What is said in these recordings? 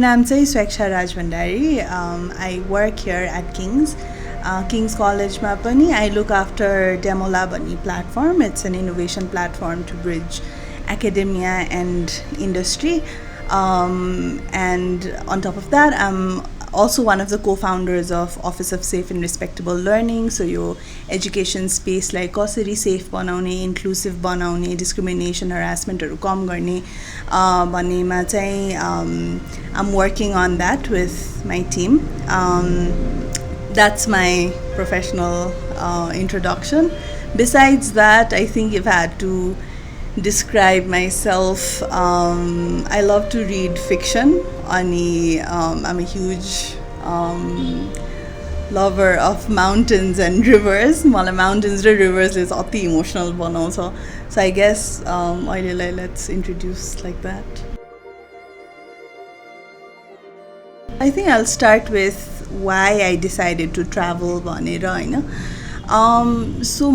नाम चाहिँ Swechhya Rajbhandary. I work here at King's. King's Collegeमा पनि I look after Demo Lab भन्ने platform. It's an innovation platform to bridge academia and industry. And on top of that, I'm also one of the co-founders of Office of Safe and Respectable Learning. So your education space like कसरी safe बनाउने, inclusive बनाउने, discrimination, harassment हरू कम गर्ने भन्नेमा चाहिँ I'm working on that with my team. That's my professional introduction. Besides that, I think if I had to describe myself, I love to read fiction. I'm a huge lover of mountains and rivers. Mountains and rivers is ati emotional banउँछ. So I guess let's introduce like that. I think I'll start with why I decided to travel भनेर हैन. So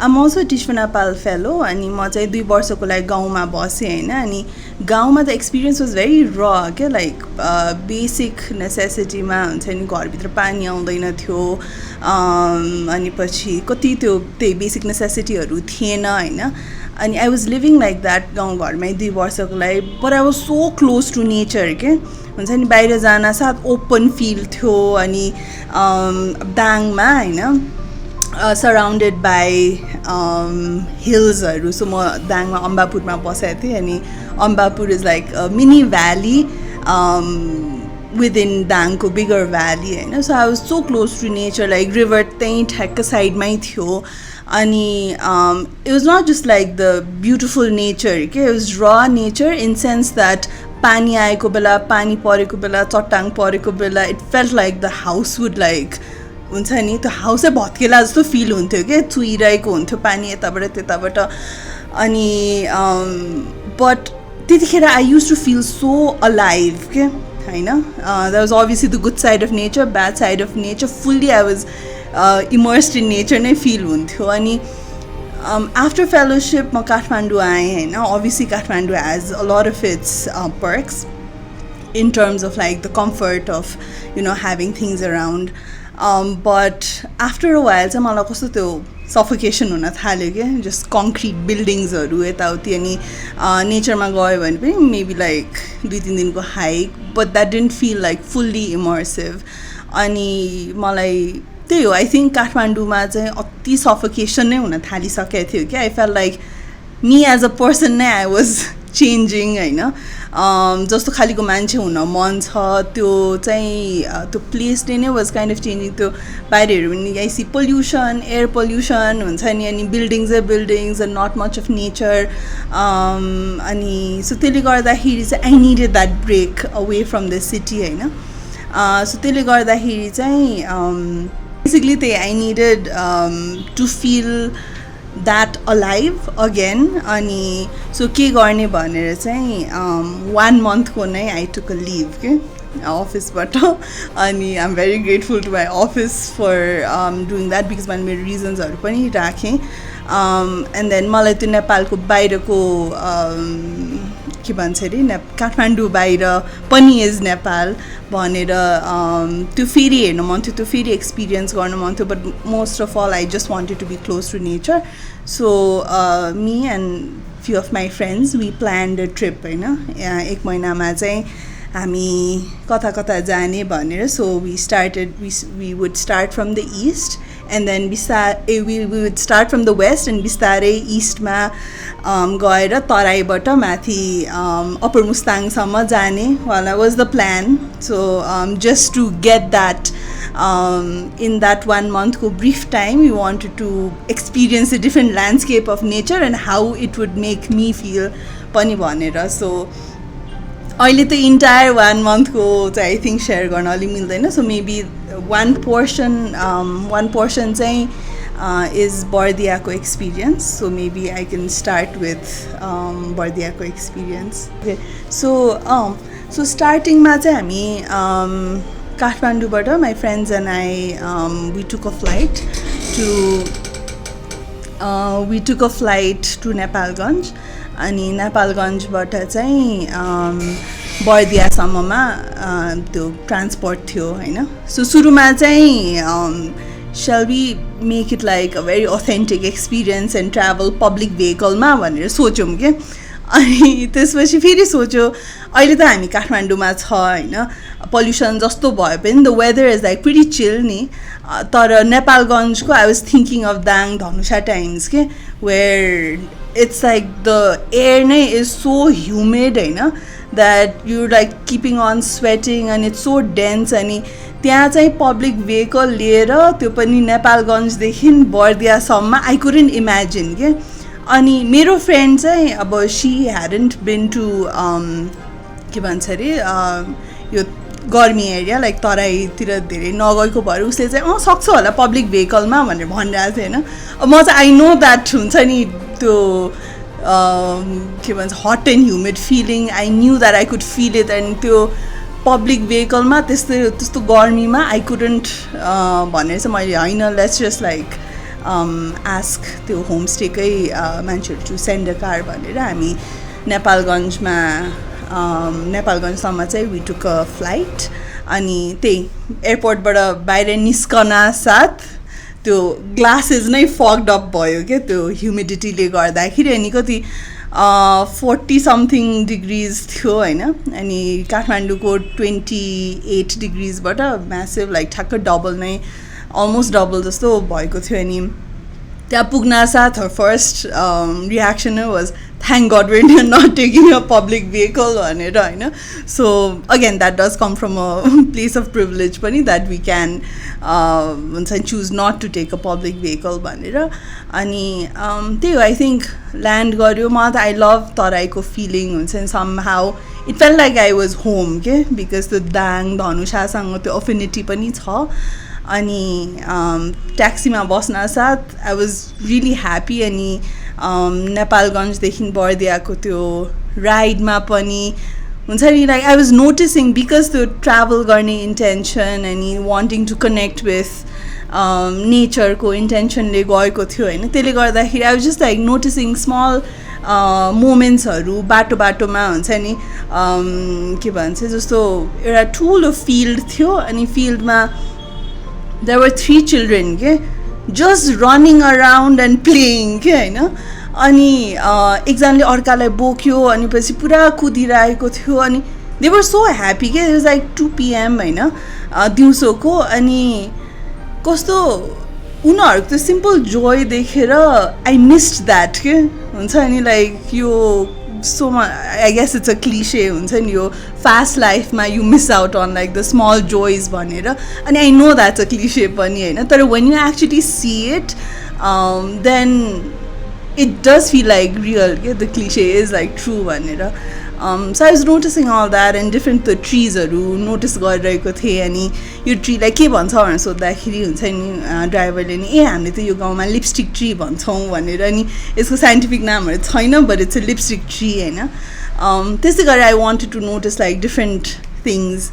I'm also a Teach for Nepal fellow अनि म चाहिँ 2 वर्षको लागि गाउँमा बसे हैन अनि गाउँमा the experience was very raw के like basic necessity मा हुन्छ नि घर भित्र पानी आउँदैन थियो अनि पछि कति त्यो basic necessity हरू थिएन हैन अनि I was living like that गाउँ घरमै 2 वर्षको लागि but I was so close to nature के हुन्छ नि बाहिर जान साथ open field थियो अनि दाङमा हैन surrounded by hills हरू so म दाङमा अम्बापुरमा बसेको थिएँ अनि Ambapur is like a mini valley within दाङको bigger valley हैन so I was so close to nature like river त्यही ठ्याक्क साइडमै थियो अनि it was not just like the beautiful nature के it was raw nature in sense that पानी आएको बेला पानी परेको बेला चट्टाङ परेको बेला it felt like the house would like हुन्छ नि त्यो हाउस भत्केला जस्तो फिल हुन्थ्यो के चुइरहेको हुन्थ्यो पानी यताबाट त्यताबाट अनि बट त्यतिखेर I used to feel so alive के हैन there was obviously the good side of nature bad side of nature fully I was immersed in nature नै feel हुन्थ्यो अनि after fellowship म काठमाडौँ आएँ हैन obviously Kathmandu has a lot of its perks in terms of like the comfort of having things around but after a while चाहिँ मलाई कस्तो त्यो suffocation हुन थाल्यो के just concrete buildings हरू यताउति अनि नेचरमा गयो भने पनि maybe like 2-3 दिनको hike but that didn't feel like fully immersive अनि मलाई त्यही हो I think काठमाडौँमा चाहिँ अति suffocation नै हुन थालिसकेको थियो के I felt like me as a person नै I was changing हैन जस्तो खालीको मान्छे हुन मन छ त्यो चाहिँ त्यो प्लेस नै was kind of changing त्यो बाहिर हेर्यो भने I see pollution air pollution हुन्छ नि अनि buildings and not much of nature अनि so त्यसले गर्दाखेरि चाहिँ I needed that break away from the city हैन so त्यसले गर्दाखेरि चाहिँ basically I needed to feel that alive again अनि so के गर्ने भनेर चाहिँ 1 month को नै I took a leave के office बाट अनि I'm very grateful to my office for doing that because मैले मेरो reasons हरू पनि राखेँ and then मलाई त्यो नेपालको बाहिरको के भन्छ रे काठमाडौँ बाहिर पनि इज नेपाल भनेर त्यो फेरि हेर्न मन थियो त्यो फेरि एक्सपिरियन्स गर्न मन थियो but most of all I just wanted to be close to nature so me and few of my friends we planned a trip हैन 1 महिनामा चाहिँ हामी कता कता जाने भनेर so we would start from the east and then we would start from the west and बिस्तारै ईस्टमा गएर तराईबाट माथि अप्पर मुस्ताङसम्म जाने वाला was the plan so just to get that in that 1 month को brief time we wanted to experience a different landscape of nature and how it would make me feel पनि भनेर so अहिले त entire 1 month को चाहिँ I think share गर्न अलि मिल्दैन so maybe one portion चाहिँ is Bardiya ko experience so maybe I can start with Bardiya ko experience okay so starting ma चाहिँ हामी काठमाडौँबाट my friends and I we took a flight to Nepalganj अनि नेपालगञ्जबाट चाहिँ बर्दियासम्ममा त्यो transport थियो होइन. So सुरुमा चाहिँ shall we make it like a very authentic experience and travel public vehicle-मा भनेर सोच्यौँ के. अनि त्यसपछि फेरि सोच्यो अहिले त हामी काठमाडौँमा छ होइन, पल्युसन जस्तो भए पनि the weather is like pretty chill नि. तर नेपालगञ्जको I was thinking of Dang Dhanusha times के, where it's like the air नै इज सो ह्युमिड होइन, that you like keeping on sweating and it's so dense. अनि त्यहाँ चाहिँ पब्लिक भेहिकल लिएर त्यो पनि नेपालगञ्जदेखि बर्दियासम्म आई कुडन्ट इमेजिन के. अनि मेरो फ्रेन्ड चाहिँ अब सी ह्याडन्ट बिन टु के भन्छ अरे यो गर्मी एरिया लाइक तराईतिर धेरै नगएको भएर उसले चाहिँ सक्छ होला पब्लिक भेहिकलमा भनेर भनिरहेको थियो होइन. म चाहिँ आई नो द्याट हुन्छ नि त्यो के भन्छ hot and humid feeling, I knew that I could feel it. And त्यो पब्लिक भेहिकलमा त्यस्तो गर्मीमा आई कुडन्ट भनेर चाहिँ मैले होइन लेट्स जस्ट लाइक आस्क त्यो होमस्टेकै मान्छेहरू टु सेन्ड अ कार भनेर हामी नेपालगञ्जसम्म चाहिँ वी टुक अ फ्लाइट. अनि त्यही एयरपोर्टबाट बाहिर निस्कन साथ त्यो ग्लासेस नै फग्ड अप भयो क्या त्यो ह्युमिडिटीले गर्दाखेरि. अनि कति 40 समथिङ डिग्रिज थियो होइन. अनि काठमाडौँको 28 डिग्रिजबाट म्यासिभ लाइक ठ्याक्क डबल नै अलमोस्ट डबल जस्तो भएको थियो. अनि त्यहाँ पुग्न साथ first reaction was thank God we're not taking a public vehicle भनेर होइन. So again that does come from a place of privilege पनि द्याट वी क्यान हुन्छ नि choose not to take a public vehicle भनेर. अनि त्यही हो I think land गऱ्यो. मलाई त आई लभ तराईको फिलिङ हुन्छ नि somehow it felt like I was home के, बिकज त्यो दाङ धनुषासँग त्यो अफिनिटी पनि छ. अनि ट्याक्सीमा बस्न साथ आई वाज रियली ह्याप्पी. अनि नेपालगञ्जदेखि बर्दियाको त्यो राइडमा पनि हुन्छ नि like I was noticing because त्यो ट्राभल गर्ने इन्टेन्सन अनि वान्टिङ टु कनेक्ट विथ नेचरको इन्टेन्सनले गएको थियो होइन. त्यसले गर्दाखेरि I was just like noticing small मोमेन्ट्सहरू बाटोमा हुन्छ नि के भन्छ जस्तो एउटा ठुलो फिल्ड थियो. अनि फिल्डमा there were 3 children के just running around and playing के होइन. अनि एकजनाले अर्कालाई बोक्यो अनि पछि पुरा कुदिरहेको थियो. अनि they were so happy के, it was like 2 PM होइन दिउँसोको. अनि कस्तो उनीहरूको त्यो सिम्पल जोय देखेर आई मिस्ड द्याट के हुन्छ नि लाइक यो so I guess it's a cliché हुन्छ नि यो फास्ट लाइफमा you miss out on like the small joys भनेर. अनि I know that's a cliché पनि होइन, तर when you actually see it then it does feel like real के the cliché is like true भनेर. So I was noticing all that and different त्यो ट्रिजहरू notice गरिरहेको थिएँ. अनि यो ट्रीलाई के भन्छ भनेर सोद्धाखेरि हुन्छ नि ड्राइभरले नि हामीले त यो गाउँमा लिपस्टिक ट्री भन्छौँ भनेर. अनि यसको साइन्टिफिक नामहरू छैन but it's a lipstick tree होइन. त्यसै गरी I wanted to notice like different things.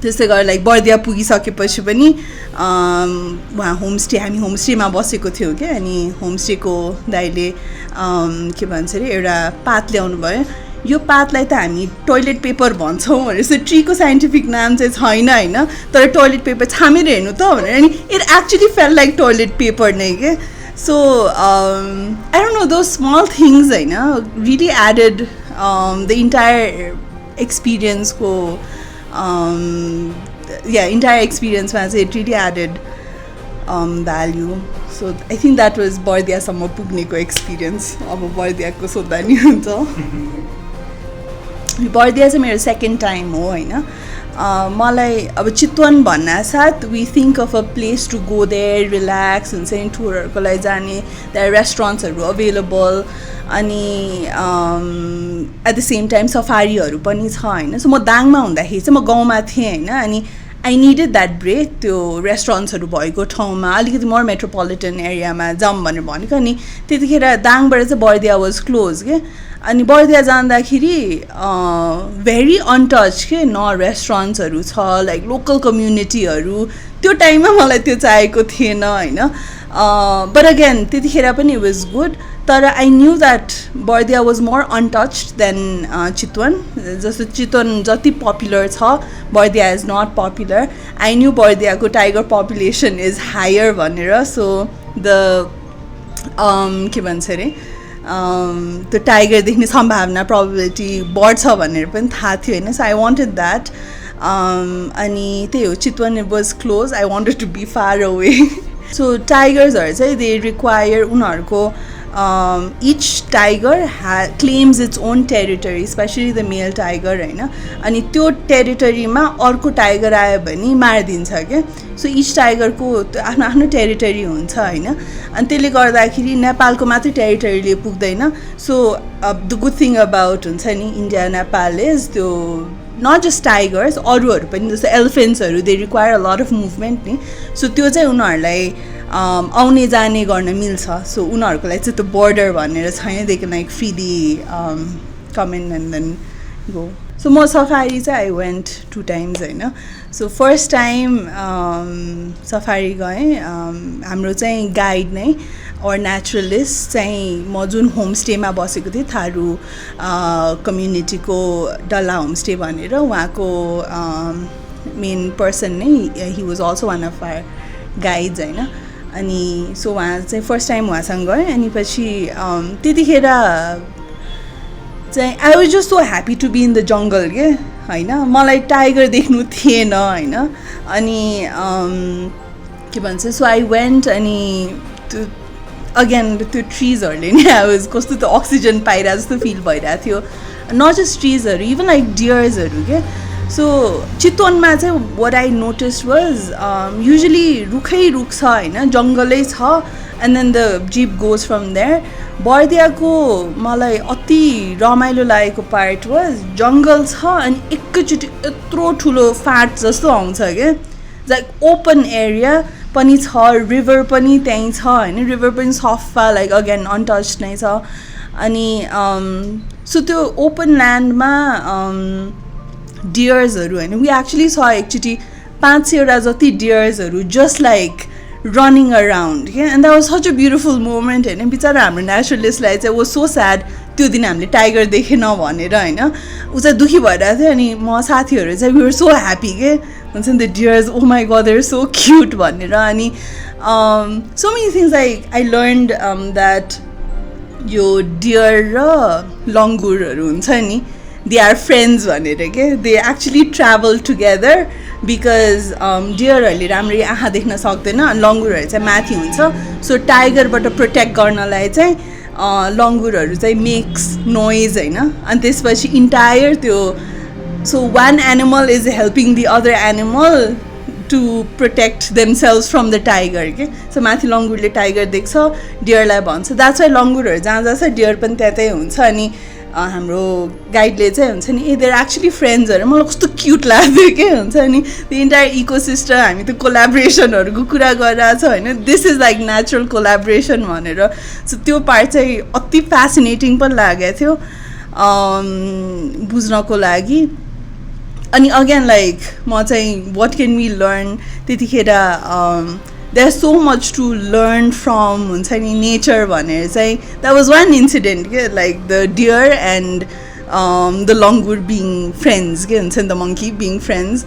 त्यस्तै गरेर लाइक बर्दिया पुगिसकेपछि पनि उहाँ हामी होमस्टेमा बसेको थियौँ क्या. अनि होमस्टेको दाइले के भन्छ अरे एउटा पात ल्याउनु भयो. यो पातलाई त हामी टोइलेट पेपर भन्छौँ भनेर. सो ट्रीको साइन्टिफिक नाम चाहिँ छैन होइन, तर टोइलेट पेपर छामेर हेर्नु त भनेर. अनि it actually felt like toilet paper नै के. So I don't know those small things होइन रियली एडेड द इन्टायर एक्सपिरियन्सको entire experience ma चाहिँ it really added value. So I think that was बर्दियासम्म पुग्नेको एक्सपिरियन्स. अब बर्दियाको सोध्दा नि हुन्छ. बर्दिया चाहिँ मेरो सेकेन्ड टाइम हो होइन. मलाई अब चितवन भन्ना साथ we think of a place to go there relax हुन्छ नि टुरहरूको लागि जाने. त्यहाँ रेस्टुरेन्ट्सहरू अभाइलेबल अनि एट द सेम टाइम सफारीहरू पनि छ होइन. सो म दाङमा हुँदाखेरि चाहिँ म गाउँमा थिएँ होइन. अनि आई निडेड द्याट ब्रेक त्यो रेस्टुरेन्ट्सहरू भएको ठाउँमा अलिकति मोर मेट्रोपोलिटन एरियामा जाऊँ भनेर भनेको. अनि त्यतिखेर दाङबाट चाहिँ बर्दिया वाज क्लोज के. अनि बर्दिया जाँदाखेरि भेरी अनटच के न रेस्टुरेन्ट्सहरू छ लाइक लोकल कम्युनिटीहरू. त्यो टाइममा मलाई त्यो चाहिएको थिएन होइन. बट अगेन त्यतिखेर पनि इट वाज गुड. तर I knew that Bardiya was more untouched than Chitwan जस्तो चितवन जति पपुलर छ Bardiya is not popular I knew बर्दियाको टाइगर पपुलेसन इज हायर भनेर सो द के भन्छ अरे त्यो टाइगर देख्ने सम्भावना प्रोबेबिलिटी बढ्छ भनेर पनि थाहा थियो होइन सो आई वान्टेड द्याट अनि त्यही हो Chitwan it was close I wanted to be far away so टाइगर्सहरू चाहिँ दे रिक्वायर उनीहरूको each tiger claims its own territory, especially the male tiger होइन अनि त्यो टेरिटरीमा अर्को टाइगर आयो भने मारिदिन्छ क्या सो इच टाइगरको आफ्नो आफ्नो टेरिटरी हुन्छ होइन अनि त्यसले गर्दाखेरि नेपालको मात्रै टेरिटरीले पुग्दैन so the good thing about हुन्छ नि इन्डिया नेपाल इज त्यो नट जस्ट टाइगर्स अरूहरू पनि जस्तो एलिफेन्ट्सहरू they require a lot of movement नि सो त्यो चाहिँ उनीहरूलाई आउने जाने गर्न मिल्छ सो उनीहरूको लागि चाहिँ त्यो बोर्डर भनेर छैन they can like freely come in and then go so म सफारी चाहिँ आई वेन्ट 2 times होइन सो फर्स्ट टाइम सफारी गएँ हाम्रो चाहिँ गाइड नै और नेचुरलिस्ट चाहिँ म जुन होमस्टेमा बसेको थिएँ थारू कम्युनिटीको डल्ला होमस्टे भनेर उहाँको मेन पर्सन नै he was also one of our guides होइन अनि सो उहाँ चाहिँ फर्स्ट टाइम उहाँसँग गएँ अनि पछि त्यतिखेर चाहिँ I was just so happy to be in the jungle के होइन मलाई टाइगर देख्नु थिएन होइन अनि के भन्छ सो आई वेन्ट अनि त्यो अगेन त्यो ट्रिजहरूले नै आई वाज कस्तो त्यो अक्सिजन पाइरहेको जस्तो फिल भइरहेको थियो नट जस्ट ट्रिजहरू इभन लाइक डियर्सहरू के सो चितवनमा चाहिँ what I notice was usually रुखै रुख छ होइन जङ्गलै छ and then the jeep goes from there बर्दियाको मलाई अति रमाइलो लागेको पार्ट वाज जङ्गल छ अनि एकैचोटि यत्रो ठुलो फाँट जस्तो आउँछ क्या लाइक ओपन एरिया पनि छ रिभर पनि त्यहीँ छ होइन रिभर पनि सफा लाइक अगेन अनटच्ड नै छ अनि सो त्यो ओपन ल्यान्डमा डियर्सहरू होइन वी एक्चुली छ एकचोटि 500 जति डियर्सहरू जस्ट लाइक रनिङ अराउन्ड क्या and that was such a beautiful moment होइन बिचरा हाम्रो नेचुरलिस्टलाई चाहिँ वाज सो स्याड त्यो दिन हामीले टाइगर देखेन भनेर होइन ऊ चाहिँ दुःखी भइरहेको थियो अनि म साथीहरू चाहिँ वी वर सो ह्याप्पी के हुन्छ नि the deers oh my god there so cute भनेर अनि so many things I learned that यो डियर र लङ्गुरहरू हुन्छ नि दे आर फ्रेन्ड्स भनेर के they actually travel together because डियरहरूले राम्ररी आँखा देख्न सक्दैन लङ्गुरहरू चाहिँ माथि हुन्छ सो टाइगरबाट प्रोटेक्ट गर्नलाई चाहिँ लङ्गुरहरू चाहिँ मेक्स नोइज होइन अनि त्यसपछि इन्टायर त्यो so one animal is helping the other animal to protect themselves from the tiger के सो माथि लङ्गुरले टाइगर देख्छ डियरलाई भन्छ द्याट्स वाइ लङ्गुरहरू जहाँ जहाँ छ डियर पनि त्यतै हुन्छ अनि हाम्रो गाइडले चाहिँ हुन्छ नि ए देयर एक्चुली फ्रेन्ड्सहरू मलाई कस्तो क्युट लाग्थ्यो के हुन्छ नि त्यो इन्टायर इकोसिस्टम हामी त्यो कोलाब्रेसनहरूको कुरा गरिरहेको छ होइन this is like natural collaboration भनेर सो त्यो पार्ट चाहिँ अति फेसिनेटिङ पनि लागेको थियो बुझ्नको लागि अनि अगेन लाइक म चाहिँ वाट क्यान वी लर्न त्यतिखेर there so much to learn from हुन्छ नि नेचर भनेर चाहिँ द्याट वाज वान इन्सिडेन्ट के like the deer and the langur being friends के हुन्छ नि the monkey being friends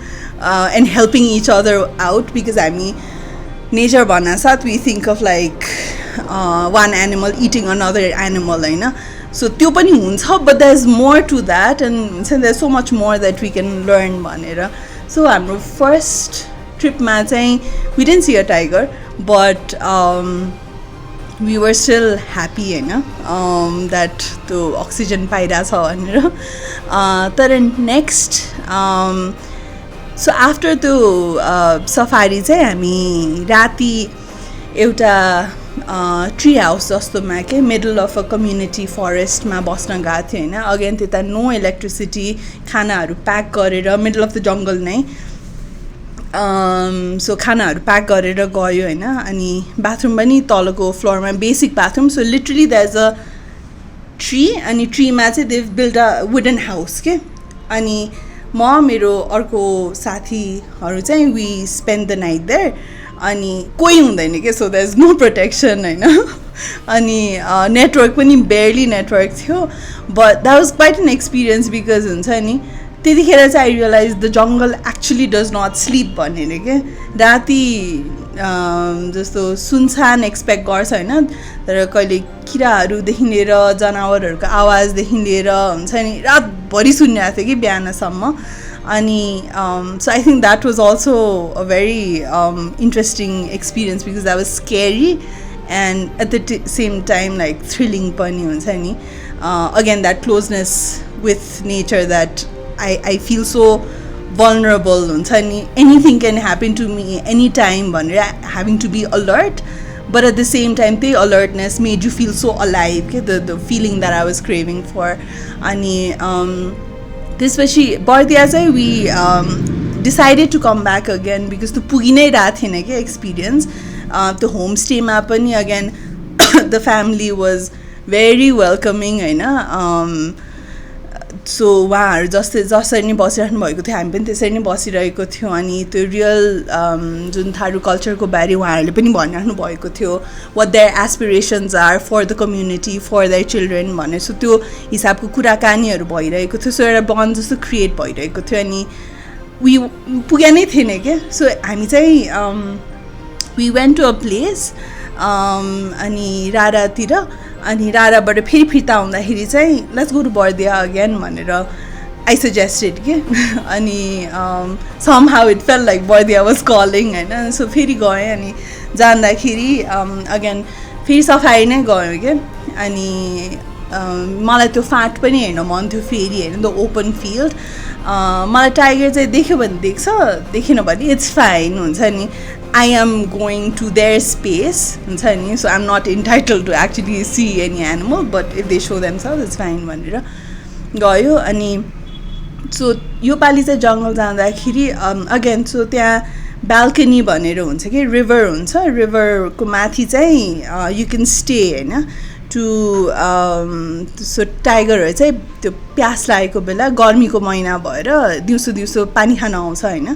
and helping each other out because हामी नेचर भन्नासाथ we think of like one animal eating another animal होइन so त्यो पनि हुन्छ but that is more to that and हुन्छ नि that so much more that we can learn भनेर so हाम्रो फर्स्ट ट्रिपमा चाहिँ we didn't see a tiger but we were still happy होइन द्याट त्यो अक्सिजन पाइरहेछ भनेर तर नेक्स्ट सो आफ्टर त्यो सफारी चाहिँ हामी राति एउटा ट्री हाउस जस्तोमा के मिडल अफ अ कम्युनिटी फरेस्टमा बस्न गएको थियो होइन अगेन त्यता नो इलेक्ट्रिसिटी खानाहरू प्याक गरेर मिडल अफ द जङ्गल नै सो खानाहरू प्याक गरेर गयो होइन अनि बाथरुम पनि तलको फ्लोरमा basic bathroom so literally that is a tree अनि ट्रीमा चाहिँ they build a wooden house के अनि म मेरो अर्को साथीहरू चाहिँ we spend the night there अनि कोही हुँदैन के so that is no protection होइन अनि नेटवर्क पनि बेयरली नेटवर्क थियो but that was quite an experience because हुन्छ नि त्यतिखेर चाहिँ I realise the jungle actually does not sleep भनेर के राति जस्तो सुनसान एक्सपेक्ट गर्छ होइन तर कहिले किराहरूदेखि लिएर जनावरहरूको आवाजदेखि लिएर हुन्छ नि रातभरि सुनिरहेको थियो कि बिहानसम्म अनि so I think that was also a very interesting experience because that was scary and at the same time like thrilling पनि हुन्छ नि again that closeness with nature that I feel so vulnerable हुन्छ नि anything can happen to me anytime भनेर having to be alert but at the same time the alertness made you feel so alive the feeling that I was craving for अनि त्यसपछि बर्दिया चाहिँ we decided to come back again because त्यो पुगि नै रहेको थिएन क्या experience त्यो होमस्टेमा पनि again the family was very welcoming होइन सो उहाँहरू जसरी नै बसिराख्नु भएको थियो हामी पनि त्यसरी नै बसिरहेको थियौँ अनि त्यो रियल जुन थारू कल्चरको बारे उहाँहरूले पनि भनिराख्नु भएको थियो what their aspirations are for the community for their children भनेर सो त्यो हिसाबको कुराकानीहरू भइरहेको थियो सो एउटा बन्ड जस्तो क्रिएट भइरहेको थियो अनि वी पुगे नै थिएन क्या सो हामी चाहिँ we went to a place अनि रारातिर अनि राराबाट फेरि फिर्ता आउँदाखेरि चाहिँ let's go to Bardiya again भनेर आई सजेस्टेड के अनि somehow it felt like Bardiya was calling होइन सो फेरि गएँ अनि जाँदाखेरि अगेन फेरि सफाइ नै गयो क्या अनि मलाई त्यो फाँट पनि हेर्न मन थियो फेरि हेर्नु द ओपन फिल्ड मलाई टाइगर चाहिँ देख्यो भने देख्छ देखेन भने इट्स फाइन हुन्छ नि I am going to their space हुन्छ नि so I'm not entitled to actually see any animal but if they show themselves it's fine भनेर गयो अनि सो यो पालि चाहिँ जङ्गल जाँदाखेरि अगेन सो त्यहाँ बाल्कनी भनेर हुन्छ कि रिभर हुन्छ रिभरको माथि चाहिँ यु क्यान स्टे होइन टु सो टाइगरहरू चाहिँ त्यो प्यास लागेको बेला गर्मीको महिना भएर दिउँसो दिउँसो पानी खान आउँछ होइन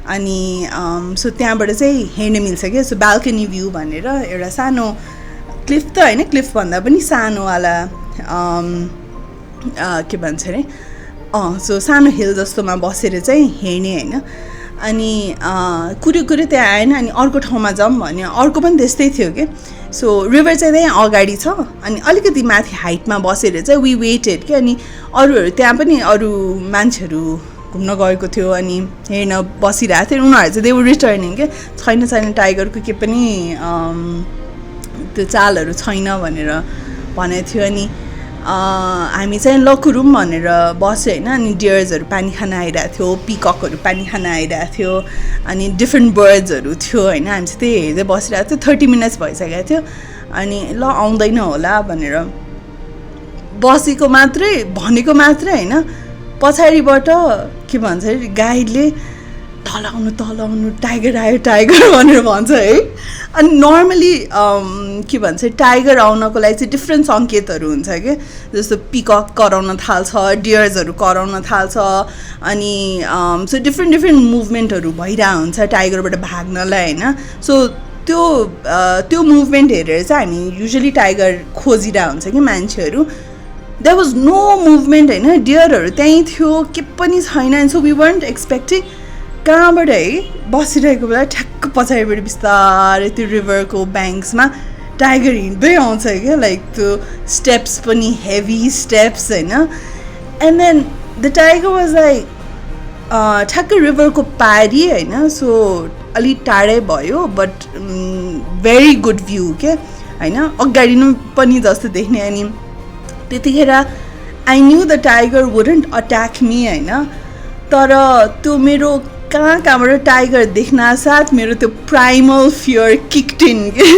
अनि सो त्यहाँबाट चाहिँ हेर्न मिल्छ क्या सो बाल्कनी भ्यू भनेर एउटा सानो क्लिफ त होइन क्लिफभन्दा पनि सानोवाला के भन्छ अरे सो सानो हिल जस्तोमा बसेर चाहिँ हेर्ने होइन अनि कुरो त्यहाँ आएन अनि अर्को ठाउँमा जाऊँ भन्यो अर्को पनि त्यस्तै थियो कि सो रिभर चाहिँ त्यहाँ अगाडि छ अनि अलिकति माथि हाइटमा बसेर चाहिँ वी वेटेड क्या अनि अरूहरू त्यहाँ पनि अरू मान्छेहरू घुम्न गएको थियो अनि हेर्न बसिरहेको थियो उनीहरू चाहिँ दे वर रिटर्निङ के छैन टाइगरको के पनि त्यो चालहरू छैन भनेर भनेको थियो अनि हामी चाहिँ लकुरुम भनेर बस्यो होइन अनि डियर्सहरू पानी खान आइरहेको थियो पिककहरू पानी खान आइरहेको थियो अनि डिफ्रेन्ट बर्ड्सहरू थियो होइन हामी चाहिँ त्यही हेर्दै बसिरहेको थियो 30 मिनट्स भइसकेको थियो अनि ल आउँदैन होला भनेर बसेको मात्रै भनेको मात्रै होइन पछाडिबाट के भन्छ अरे गाइडले तल आउनु टाइगर आयो टाइगर भनेर भन्छ है अनि नर्मली के भन्छ टाइगर आउनको लागि चाहिँ डिफ्रेन्ट सङ्केतहरू हुन्छ क्या जस्तो पिकक कराउन थाल्छ डियर्सहरू कराउन थाल्छ अनि सो डिफ्रेन्ट मुभमेन्टहरू भइरहेको हुन्छ टाइगरबाट भाग्नलाई होइन सो त्यो मुभमेन्ट हेरेर चाहिँ हामी युजली टाइगर खोजिरहेको हुन्छ कि मान्छेहरू देयर वाज नो मुभमेन्ट होइन डियरहरू त्यहीँ थियो के पनि छैन and so we weren't expecting कहाँबाट है बसिरहेको बेला ठ्याक्क पछाडिबाट बिस्तारै त्यो रिभरको ब्याङ्क्समा टाइगर हिँड्दै आउँछ क्या लाइक त्यो स्टेप्स पनि हेभी स्टेप्स होइन and then the tiger was like ठ्याक्क रिभरको पारी होइन सो अलिक टाढै भयो बट भेरी गुड भ्यू के होइन अगाडि पनि जस्तो देख्ने अनि त्यतिखेर I knew the tiger wouldn't attack me होइन तर त्यो मेरो कहाँबाट टाइगर देख्न साथ मेरो त्यो प्राइमल फियर किक्ड इन के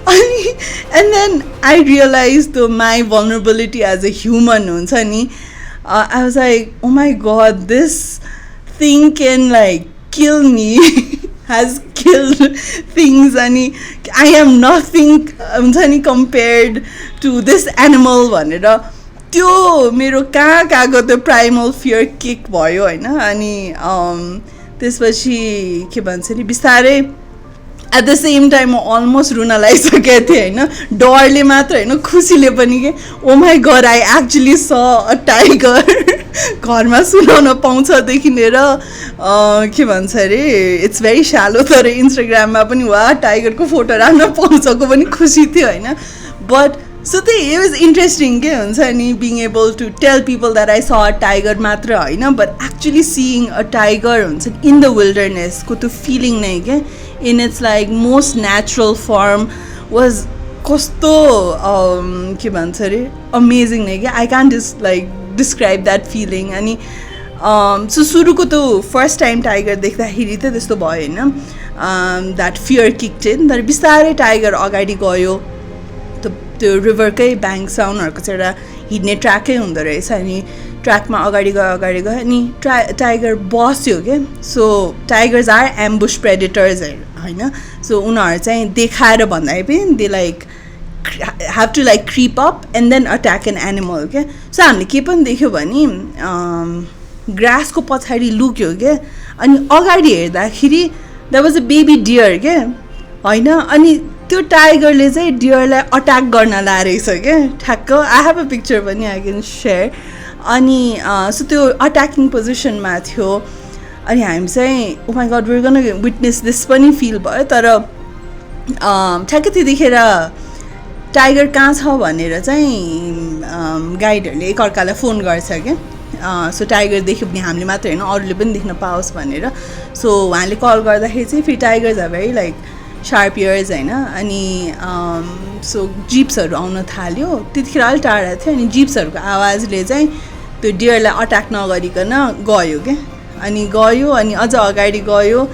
अनि and then I realise the my vulnerability as a human हुन्छ नि I was like oh my God this thing can like kill me has killed things अनि I am nothing हुन्छ नि compared to this animal भनेर त्यो मेरो कहाँको त्यो प्राइमल फियर किक भयो होइन अनि त्यसपछि के भन्छ नि बिस्तारै एट द सेम टाइम म अलमोस्ट रुन लागिसकेको थिएँ होइन डरले मात्र होइन खुसीले पनि के ओ माई गड आई एक्चुली स अ टाइगर घरमा सुनाउन पाउँछदेखि लिएर के भन्छ अरे इट्स भेरी स्यालो तर इन्स्टाग्राममा पनि वा टाइगरको फोटो राख्न पाउँछको पनि खुसी थियो होइन बट सो त्यही इट वाज इन्ट्रेस्टिङ के हुन्छ नि being able to tell people that I saw a tiger मात्र होइन but actually seeing a tiger हुन्छ इन द विल्डरनेसको त्यो फिलिङ नै के in its like most natural form was कस्तो के भन्छ अरे अमेजिङ नै क्या I can just like describe that feeling अनि सो सुरुको त्यो फर्स्ट टाइम टाइगर देख्दाखेरि त त्यस्तो भयो होइन द्याट फियर किक्ड इन तर बिस्तारै टाइगर अगाडि गयो त्यो रिभरकै ब्याङ्कसाउनहरूको चाहिँ एउटा हिँड्ने ट्र्याकै हुँदो रहेछ अनि ट्र्याकमा अगाडि गयो अनि टाइगर बस्यो क्या सो टाइगर्स आर एम्बुस प्रेडेटर्सहरू होइन सो उनीहरू चाहिँ देखाएर भन्दाखेरि पनि they like have to like creep up and then attack an animal क्या सो हामीले के पनि देख्यो भने ग्रासको पछाडि लुक्यो क्या अनि अगाडि हेर्दाखेरि that was a baby deer क्या होइन अनि त्यो टाइगरले चाहिँ डियरलाई अट्याक गर्न लारहेछ क्या ठ्याक्क आई हेभ अ पिक्चर पनि आई क्यान सेयर अनि सो त्यो अट्याकिङ पोजिसनमा थियो अनि हामी चाहिँ oh my god we gonna witness this पनि फिल भयो तर ठ्याक्कै त्यतिखेर टाइगर कहाँ छ भनेर चाहिँ गाइडहरूले एकअर्कालाई फोन गर्छ क्या सो टाइगर देख्यो भने हामीले मात्र होइन अरूले पनि देख्न पाओस् भनेर सो उहाँले कल गर्दाखेरि चाहिँ फेरि tigers are very like sharp ears होइन अनि सो जिप्सहरू आउन थाल्यो त्यतिखेर अलिक टाढा थियो अनि जिप्सहरूको आवाजले चाहिँ त्यो डियरलाई अट्याक नगरिकन गयो क्या अनि गयो अनि अझ अगाडि गयो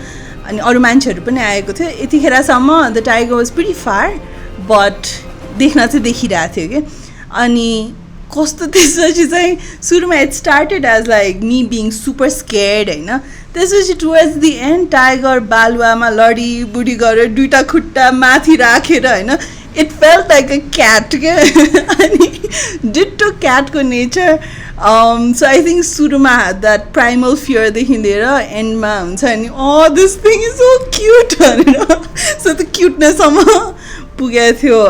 अनि अरू मान्छेहरू पनि आएको थियो यतिखेरसम्म the tiger was pretty far but देख्न चाहिँ देखिरहेको थियो कि अनि कस्तो त्यसपछि चाहिँ सुरुमा it started as like me being super scared होइन त्यसपछि टुवर्ड्स दि एन्ड टाइगर बालुवामा लडी बुढी गरेर दुईवटा खुट्टा माथि राखेर होइन it felt like a cat क्या अनि डिट्टो क्याटको नेचर सो आई थिङ्क सुरुमा द्याट प्राइमल फियरदेखि लिएर एन्डमा हुन्छ अनि this thing is so cute भनेर सो त्यो क्युटनेससम्म पुगेको थियो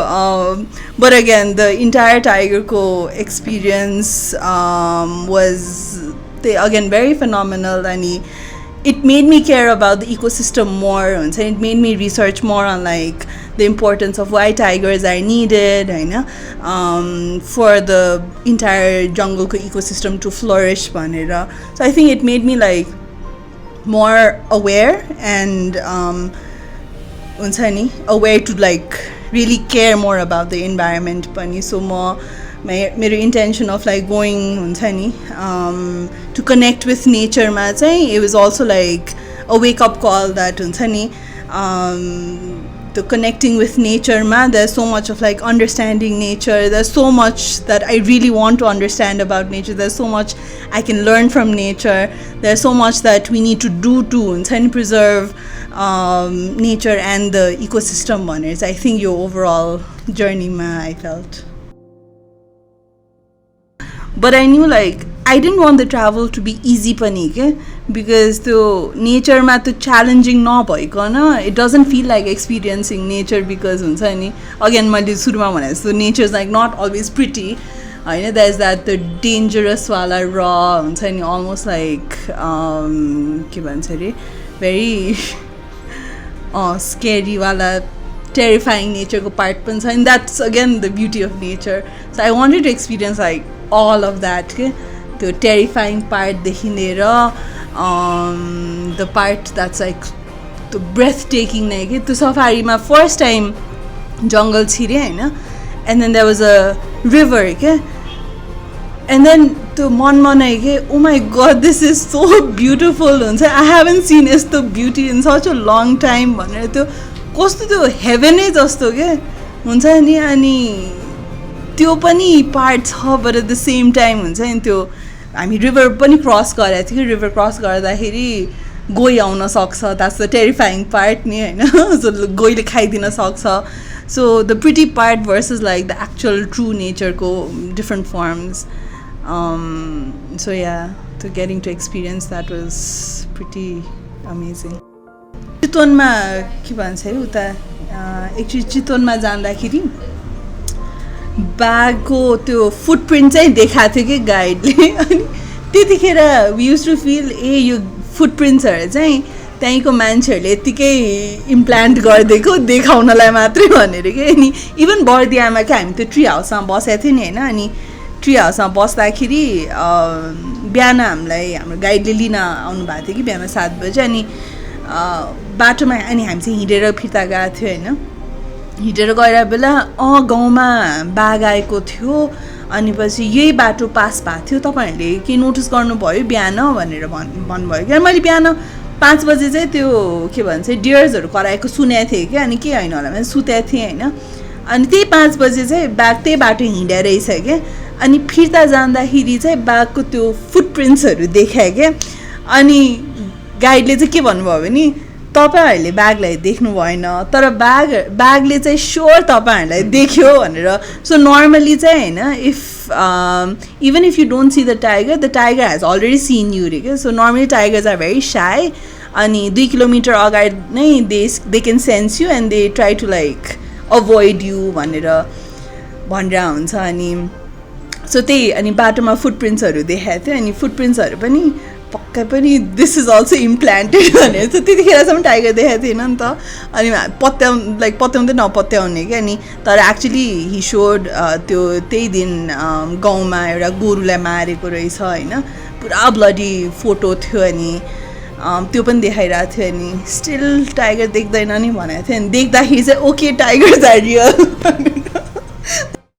बट अगेन द इन्टायर टाइगरको एक्सपिरियन्स वाज त्यही अगेन भेरी फिनोमिनल अनि it made me care about the ecosystem more and it made me research more on like the importance of why tigers are needed for the entire jungle ecosystem to flourish bhanera so I think it made me like more aware and aware to like really care more about the environment pani so मेरो intention of like going to connect with nature ma चाहिँ it was also like a wake up call that the connecting with nature ma there's so much of like understanding nature there's so much that I really want to understand about nature there's so much I can learn from nature there's so much that we need to do to preserve nature and the ecosystem bhanera I think your overall journey ma I felt but I knew like I didn't want the travel to be easy pani ke because the nature ma to challenging nabhayikana it doesn't feel like experiencing nature because huncha ni again मैले सुरुमा भने जस्तो nature is like not always pretty हैन there's that the dangerous wala raw huncha ni almost like के भन्छ रे very scary wala terrifying nature ko part pani cha and that's again the beauty of nature so I wanted to experience like all of that the terrifying part देखि लिएर the part that's like the breathtaking नै के त्यो सफारीमा first time जङ्गल छिरे हैन and then there was a river के and then त्यो मनमा नै के oh my god this is so beautiful हुन्छ I haven't seen यस्तो beauty in such a long time भनेर त्यो कस्तो त्यो heaven नै जस्तो के हुन्छ नि अनि त्यो पनि पार्ट छ but at the same time हुन्छ नि त्यो हामी रिभर पनि क्रस गरेको थियो रिभर क्रस गर्दाखेरि गोही आउन सक्छ द्याट्स द टेरिफाइङ पार्ट नि हैन सो गोहीले खाइदिन सक्छ so the pretty part versus like the actual true नेचरको डिफ्रेन्ट फर्म्स सो या to getting to experience that was pretty amazing चितवनमा के भन्छ अरे उता एकचोटि चितवनमा जाँदाखेरि बाघको त्यो फुटप्रिन्ट चाहिँ देखाएको थियो कि गाइडले अनि त्यतिखेर वी युज टु फिल यो फुटप्रिन्ट्सहरू चाहिँ त्यहीँको मान्छेहरूले यत्तिकै इम्प्लान्ट गरिदिएको देखाउनलाई मात्रै भनेर कि अनि इभन बर्दियामा क्या हामी त्यो ट्री हाउसमा बसेको थियो नि होइन अनि ट्री हाउसमा बस्दाखेरि बिहान हामीलाई हाम्रो गाइडले लिन आउनु भएको थियो कि बिहान 7 बजे अनि बाटोमा अनि हामी चाहिँ हिँडेर फिर्ता गएको थियो होइन हिँडेर गएर बेला गाउँमा बाघ आएको थियो अनि पछि यही बाटो पास भएको थियो तपाईँहरूले के नोटिस गर्नुभयो बिहान भनेर भन्नुभयो क्या मैले बिहान 5 बजे चाहिँ त्यो के भन्छ डियर्सहरू कराएको सुनेको थिएँ क्या अनि के होइन होला मैले सुतेको थिएँ होइन अनि त्यही 5 बजे चाहिँ बाघ त्यही बाटो हिँडेर रहेछ क्या अनि फिर्ता जाँदाखेरि चाहिँ बाघको त्यो फुटप्रिन्ट्सहरू देखायो क्या अनि गाइडले चाहिँ के भन्नुभयो भने तपाईँहरूले बाघलाई देख्नु भएन तर बाघले चाहिँ स्योर तपाईँहरूलाई देख्यो भनेर सो नर्मली चाहिँ होइन if even if you don't see the tiger has already seen you रे क्या so normally tigers are very shy अनि 2 किलोमिटर अगाडि नै they can sense you and they try to like avoid you भनेर हुन्छ अनि सो त्यही अनि बाटोमा फुटप्रिन्ट्सहरू देखाएको थियो अनि फुटप्रिन्ट्सहरू पनि पक्कै पनि दिस इज अल्सो इम्प्लान्टेड भनेर चाहिँ त्यतिखेरसम्म टाइगर देखाएको थिएन नि त अनि पत्याउँदै नपत्याउने क्या अनि तर एक्चुली हि सोड त्यो त्यही दिन गाउँमा एउटा गोरुलाई मारेको रहेछ होइन पुरा ब्लडी फोटो थियो अनि त्यो पनि देखाइरहेको थियो अनि स्टिल टाइगर देख्दैन नि भनेको थियो अनि देख्दाखेरि चाहिँ ओके टाइगर्स आर रियल